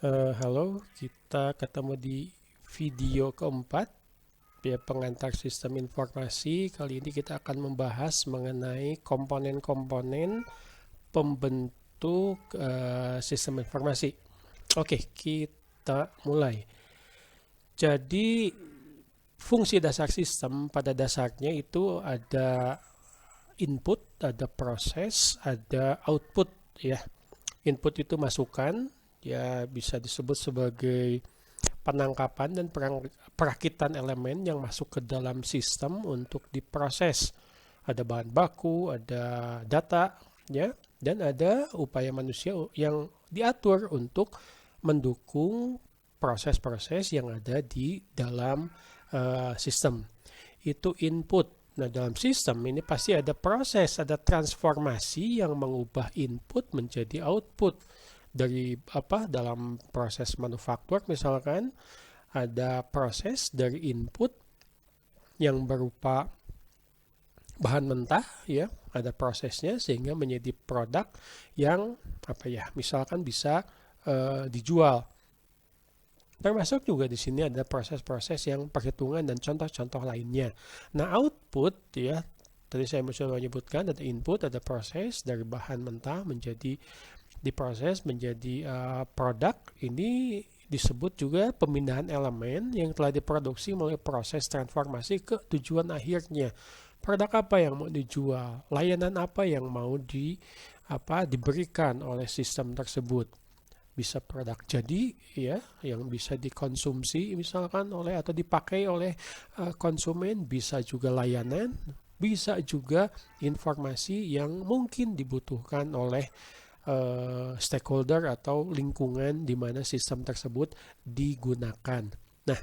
Halo, kita ketemu di video keempat ya pengantar sistem informasi. Kali ini kita akan membahas mengenai komponen-komponen pembentuk sistem informasi. Oke, kita mulai. Jadi fungsi dasar sistem pada dasarnya itu ada input, ada proses, ada output ya. Input itu masukan, ya bisa disebut sebagai penangkapan dan perakitan elemen yang masuk ke dalam sistem untuk diproses. Ada bahan baku, ada data, ya, dan ada upaya manusia yang diatur untuk mendukung proses-proses yang ada di dalam sistem. Itu input. Nah, dalam sistem ini pasti ada proses, ada transformasi yang mengubah input menjadi output. Dari dalam proses manufaktur misalkan ada proses dari input yang berupa bahan mentah ya, ada prosesnya sehingga menjadi produk yang misalkan bisa dijual. Termasuk juga di sini ada proses-proses yang perhitungan dan contoh-contoh lainnya. Nah, output ya, tadi saya sudah menyebutkan ada input, ada proses dari bahan mentah menjadi diproses menjadi produk. Ini disebut juga pemindahan elemen yang telah diproduksi melalui proses transformasi ke tujuan akhirnya. Produk apa yang mau dijual, layanan apa yang mau diberikan oleh sistem tersebut. Bisa produk jadi ya yang bisa dikonsumsi misalkan oleh atau dipakai oleh konsumen, bisa juga layanan, bisa juga informasi yang mungkin dibutuhkan oleh stakeholder atau lingkungan di mana sistem tersebut digunakan. Nah,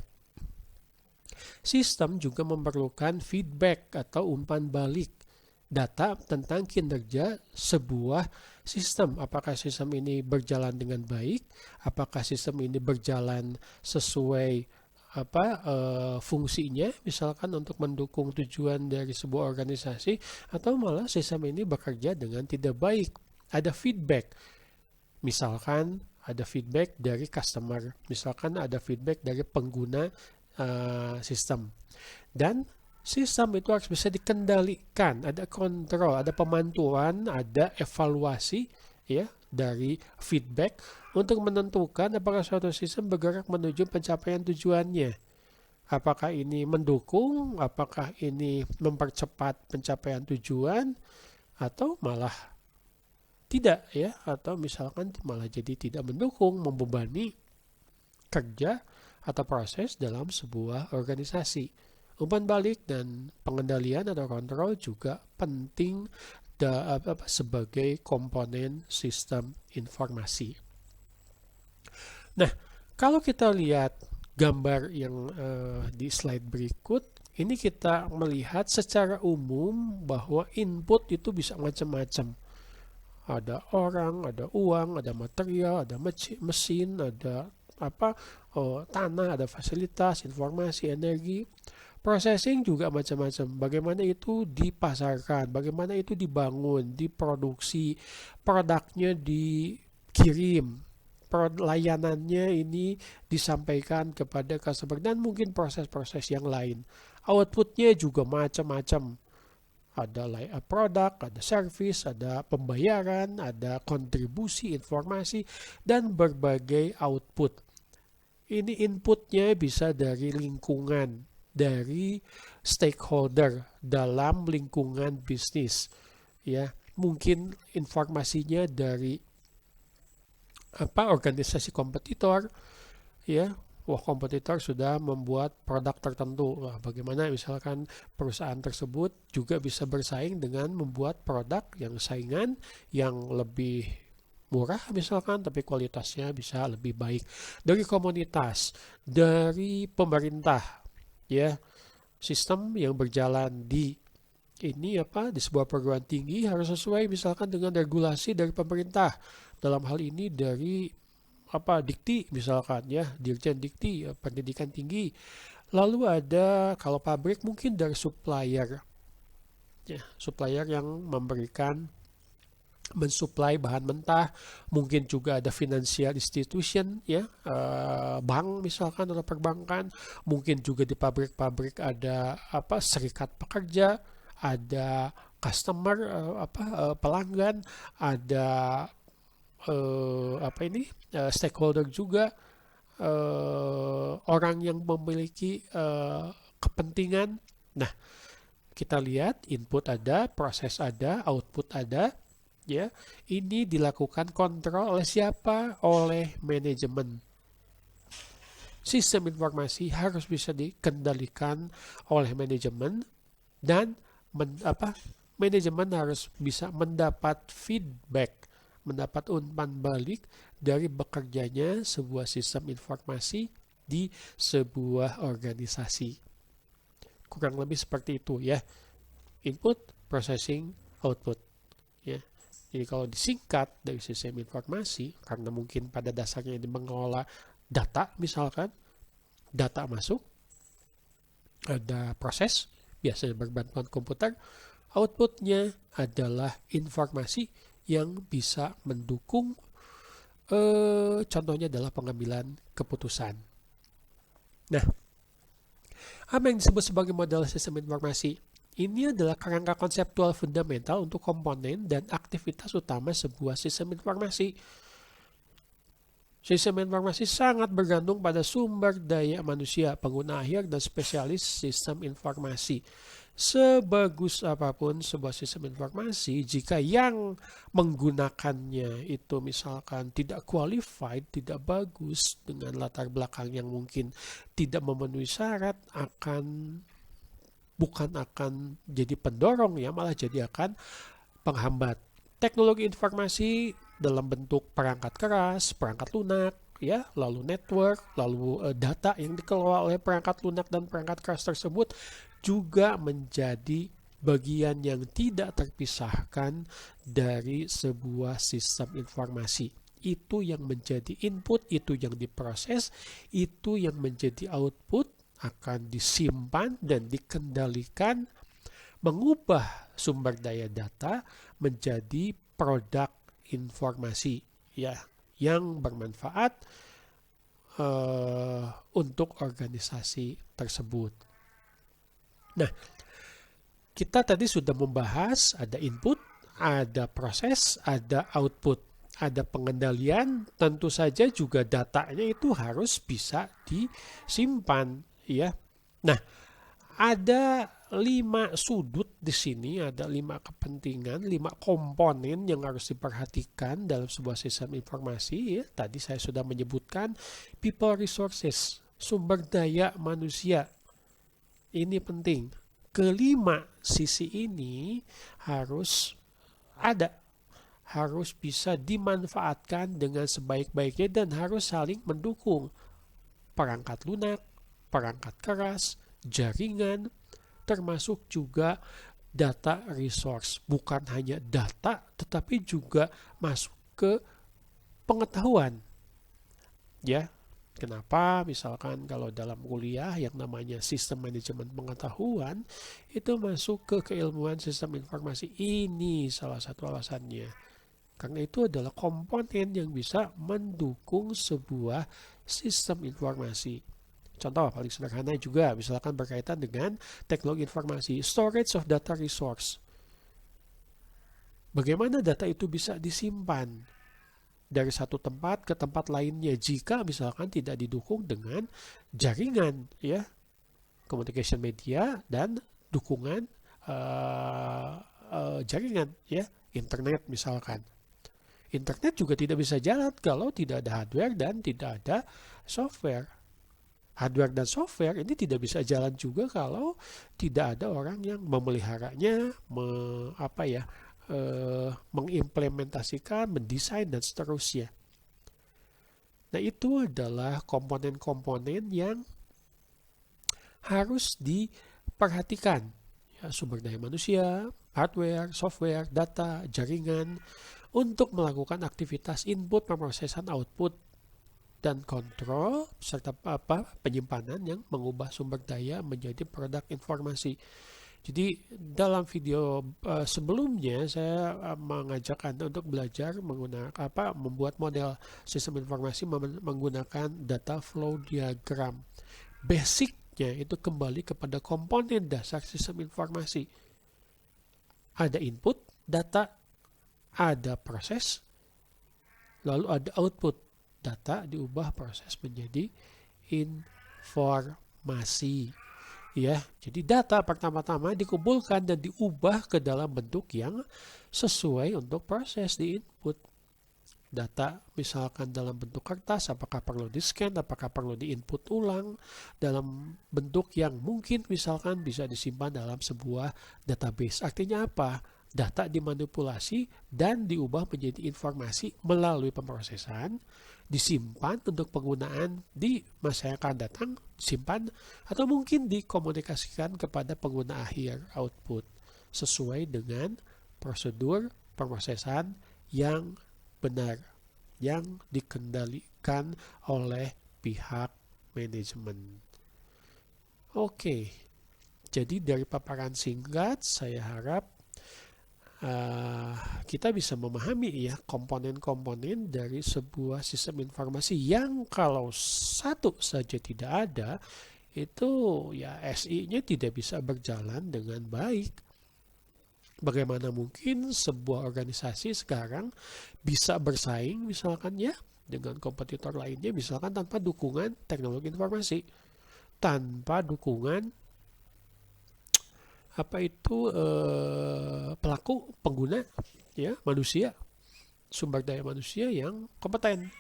sistem juga memerlukan feedback atau umpan balik data tentang kinerja sebuah sistem. Apakah sistem ini berjalan dengan baik? Apakah sistem ini berjalan sesuai fungsinya, misalkan untuk mendukung tujuan dari sebuah organisasi, atau malah sistem ini bekerja dengan tidak baik. Ada feedback. Misalkan ada feedback dari customer, misalkan ada feedback dari pengguna sistem. Dan sistem itu harus bisa dikendalikan, ada kontrol, ada pemantauan, ada evaluasi ya dari feedback untuk menentukan apakah suatu sistem bergerak menuju pencapaian tujuannya. Apakah ini mendukung, apakah ini mempercepat pencapaian tujuan, atau malah tidak ya, atau misalkan malah jadi tidak mendukung, membebani kerja atau proses dalam sebuah organisasi. Umpan balik dan pengendalian atau kontrol juga penting sebagai komponen sistem informasi. Nah, kalau kita lihat gambar yang di slide berikut, ini kita melihat secara umum bahwa input itu bisa macam-macam. Ada orang, ada uang, ada material, ada mesin, ada tanah, ada fasilitas, informasi, energi. Processing juga macam-macam. Bagaimana itu dipasarkan, bagaimana itu dibangun, diproduksi, produknya dikirim, layanannya ini disampaikan kepada customer, dan mungkin proses-proses yang lain. Outputnya juga macam-macam. Ada produk, ada service, ada pembayaran, ada kontribusi informasi, dan berbagai output. Ini inputnya bisa dari lingkungan, dari stakeholder dalam lingkungan bisnis ya, mungkin informasinya dari organisasi kompetitor ya. Wah, kompetitor sudah membuat produk tertentu. Wah, bagaimana misalkan perusahaan tersebut juga bisa bersaing dengan membuat produk yang saingan yang lebih murah misalkan, tapi kualitasnya bisa lebih baik. Dari komunitas, dari pemerintah ya, sistem yang berjalan di sebuah perguruan tinggi harus sesuai misalkan dengan regulasi dari pemerintah. Dalam hal ini dari Dikti misalkan ya, Dirjen Dikti pendidikan tinggi. Lalu ada kalau pabrik mungkin dari supplier ya, supplier yang memberikan mensuplai bahan mentah, mungkin juga ada financial institution ya, bank misalkan atau perbankan, mungkin juga di pabrik-pabrik ada serikat pekerja, ada customer pelanggan, ada stakeholder juga, orang yang memiliki kepentingan. Nah, kita lihat input ada, proses ada, output ada. Ya, ini dilakukan kontrol oleh siapa? Oleh manajemen. Sistem informasi harus bisa dikendalikan oleh manajemen dan manajemen harus bisa mendapat feedback, mendapat umpan balik dari bekerjanya sebuah sistem informasi di sebuah organisasi. Kurang lebih seperti itu ya. Input, processing, output. Ya. Jadi kalau disingkat dari sistem informasi, karena mungkin pada dasarnya ini mengelola data misalkan, data masuk, ada proses, biasanya berbantuan komputer, outputnya adalah informasi yang bisa mendukung, contohnya adalah pengambilan keputusan. Nah, apa yang disebut sebagai model sistem informasi? Ini adalah kerangka konseptual fundamental untuk komponen dan aktivitas utama sebuah sistem informasi. Sistem informasi sangat bergantung pada sumber daya manusia, pengguna akhir, dan spesialis sistem informasi. Sebagus apapun sebuah sistem informasi, jika yang menggunakannya itu misalkan tidak qualified, tidak bagus, dengan latar belakang yang mungkin tidak memenuhi syarat, bukan akan jadi pendorong ya, malah jadi akan penghambat. Teknologi informasi dalam bentuk perangkat keras, perangkat lunak, ya, lalu network, lalu data yang dikelola oleh perangkat lunak dan perangkat keras tersebut juga menjadi bagian yang tidak terpisahkan dari sebuah sistem informasi. Itu yang menjadi input, itu yang diproses, itu yang menjadi output, akan disimpan dan dikendalikan, mengubah sumber daya data menjadi produk informasi ya, yang bermanfaat untuk organisasi tersebut. Nah, kita tadi sudah membahas ada input, ada proses, ada output, ada pengendalian, tentu saja juga datanya itu harus bisa disimpan ya. Nah, ada 5 sudut di sini, ada 5 kepentingan, 5 komponen yang harus diperhatikan dalam sebuah sistem informasi ya. Tadi saya sudah menyebutkan people resources, sumber daya manusia. Ini penting. Kelima sisi ini harus ada, harus bisa dimanfaatkan dengan sebaik-baiknya dan harus saling mendukung. Perangkat lunak, perangkat keras, jaringan, termasuk juga data resource. Bukan hanya data, tetapi juga masuk ke pengetahuan. Ya, kenapa? Misalkan kalau dalam kuliah yang namanya sistem manajemen pengetahuan, itu masuk ke keilmuan sistem informasi. Ini salah satu alasannya. Karena itu adalah komponen yang bisa mendukung sebuah sistem informasi. Contoh paling sederhana juga misalkan berkaitan dengan teknologi informasi, storage of data resource. Bagaimana data itu bisa disimpan dari satu tempat ke tempat lainnya jika misalkan tidak didukung dengan jaringan ya, communication media dan dukungan jaringan ya, internet misalkan. Internet juga tidak bisa jalan kalau tidak ada hardware dan tidak ada software. Hardware dan software ini tidak bisa jalan juga kalau tidak ada orang yang memeliharanya, mengimplementasikan, mendesain, dan seterusnya. Nah, itu adalah komponen-komponen yang harus diperhatikan. Ya, sumber daya manusia, hardware, software, data, jaringan, untuk melakukan aktivitas input, pemrosesan, output, dan kontrol serta penyimpanan yang mengubah sumber daya menjadi produk informasi. Jadi dalam video sebelumnya saya mengajak Anda untuk belajar menggunakan membuat model sistem informasi menggunakan data flow diagram. Basicnya itu kembali kepada komponen dasar sistem informasi. Ada input data, ada proses, lalu ada output. Data diubah proses menjadi informasi. Ya, jadi data pertama-tama dikumpulkan dan diubah ke dalam bentuk yang sesuai untuk proses di input. Data misalkan dalam bentuk kertas, apakah perlu di-scan, apakah perlu di-input ulang dalam bentuk yang mungkin misalkan bisa disimpan dalam sebuah database. Artinya apa? Data dimanipulasi dan diubah menjadi informasi melalui pemrosesan, disimpan untuk penggunaan di masa yang akan datang, disimpan atau mungkin dikomunikasikan kepada pengguna akhir output sesuai dengan prosedur pemrosesan yang benar yang dikendalikan oleh pihak manajemen. Oke, jadi dari paparan singkat saya harap kita bisa memahami ya komponen-komponen dari sebuah sistem informasi yang kalau satu saja tidak ada itu ya SI-nya tidak bisa berjalan dengan baik. Bagaimana mungkin sebuah organisasi sekarang bisa bersaing misalkan ya dengan kompetitor lainnya misalkan tanpa dukungan teknologi informasi, tanpa dukungan pelaku pengguna ya manusia, sumber daya manusia yang kompeten,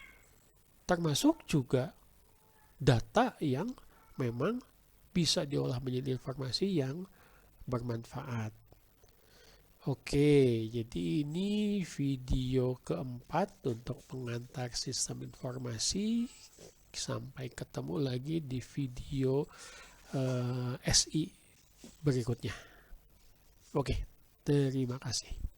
termasuk juga data yang memang bisa diolah menjadi informasi yang bermanfaat. Oke, jadi ini video keempat untuk pengantar sistem informasi. Sampai ketemu lagi di video SI berikutnya. Oke, terima kasih.